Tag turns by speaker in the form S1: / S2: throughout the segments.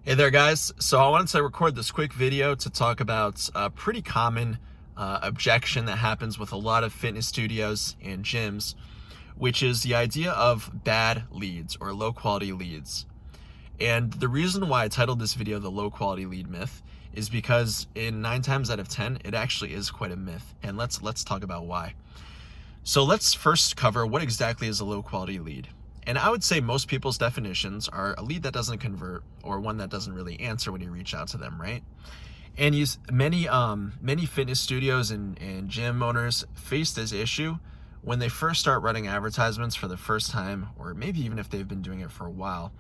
S1: Hey there guys, so I wanted to record this quick video to talk about a pretty common objection that happens with a lot of fitness studios and gyms, which is the idea of bad leads or low quality leads. And the reason why I titled this video the low quality lead myth is because in 9 times out of 10 it actually is quite a myth, and let's talk about why. So let's first cover what exactly is a low quality lead. And I would say most people's definitions are a lead that doesn't convert or one that doesn't really answer when you reach out to them, right? And many fitness studios and gym owners face this issue when they first start running advertisements for the first time, or maybe even if they've been doing it for a while.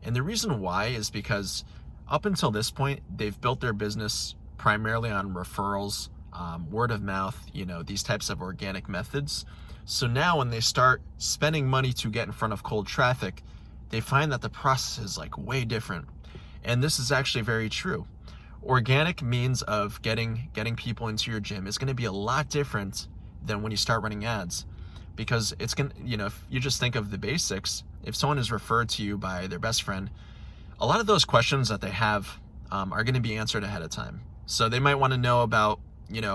S1: And the reason why is because up until this point, they've built their business primarily on referrals, word of mouth, these types of organic methods. So now when they start spending money to get in front of cold traffic, they find that the process is like way different. And this is actually very true. Organic means of getting people into your gym is going to be a lot different than when you start running ads, because it's going to, if you just think of the basics, if someone is referred to you by their best friend, a lot of those questions that they have are going to be answered ahead of time. So they might want to know about,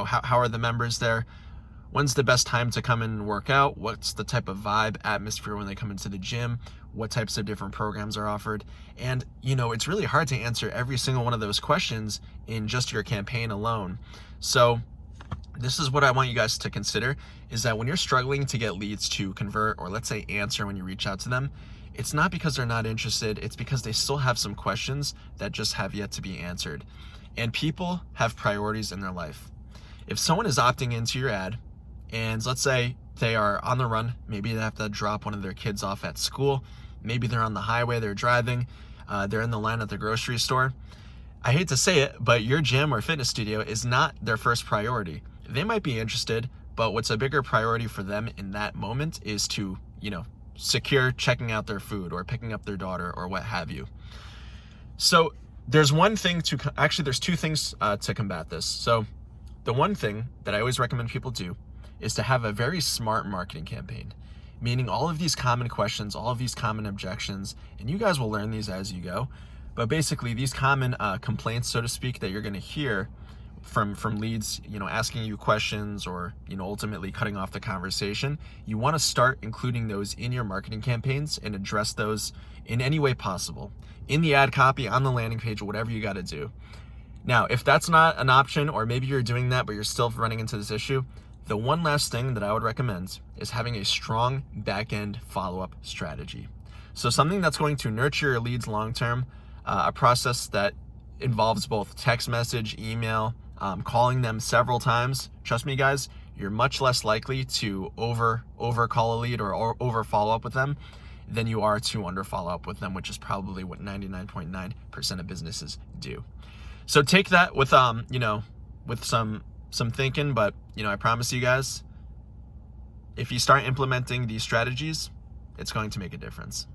S1: how are the members there? When's the best time to come in and work out? What's the type of vibe, atmosphere when they come into the gym? What types of different programs are offered? And, it's really hard to answer every single one of those questions in just your campaign alone. So this is what I want you guys to consider, is that when you're struggling to get leads to convert, or let's say answer when you reach out to them, it's not because they're not interested, it's because they still have some questions that just have yet to be answered. And people have priorities in their life. If someone is opting into your ad, and let's say they are on the run, maybe they have to drop one of their kids off at school, maybe they're on the highway, they're driving, they're in the line at the grocery store. I hate to say it, but your gym or fitness studio is not their first priority. They might be interested, but what's a bigger priority for them in that moment is to, secure checking out their food or picking up their daughter or what have you. So there's there's two things to combat this. So the one thing that I always recommend people do is to have a very smart marketing campaign, meaning all of these common questions, all of these common objections, and you guys will learn these as you go, but basically these common complaints, so to speak, that you're going to hear from leads, asking you questions or, ultimately cutting off the conversation, you want to start including those in your marketing campaigns and address those in any way possible, in the ad copy, on the landing page, whatever you got to do. Now, if that's not an option, or maybe you're doing that but you're still running into this issue, the one last thing that I would recommend is having a strong back-end follow-up strategy. So something that's going to nurture your leads long-term, a process that involves both text message, email, calling them several times. Trust me, guys, you're much less likely to over call a lead or over follow up with them than you are to under follow up with them, which is probably what 99.9% of businesses do. So take that with with some thinking, but I promise you guys, if you start implementing these strategies, it's going to make a difference.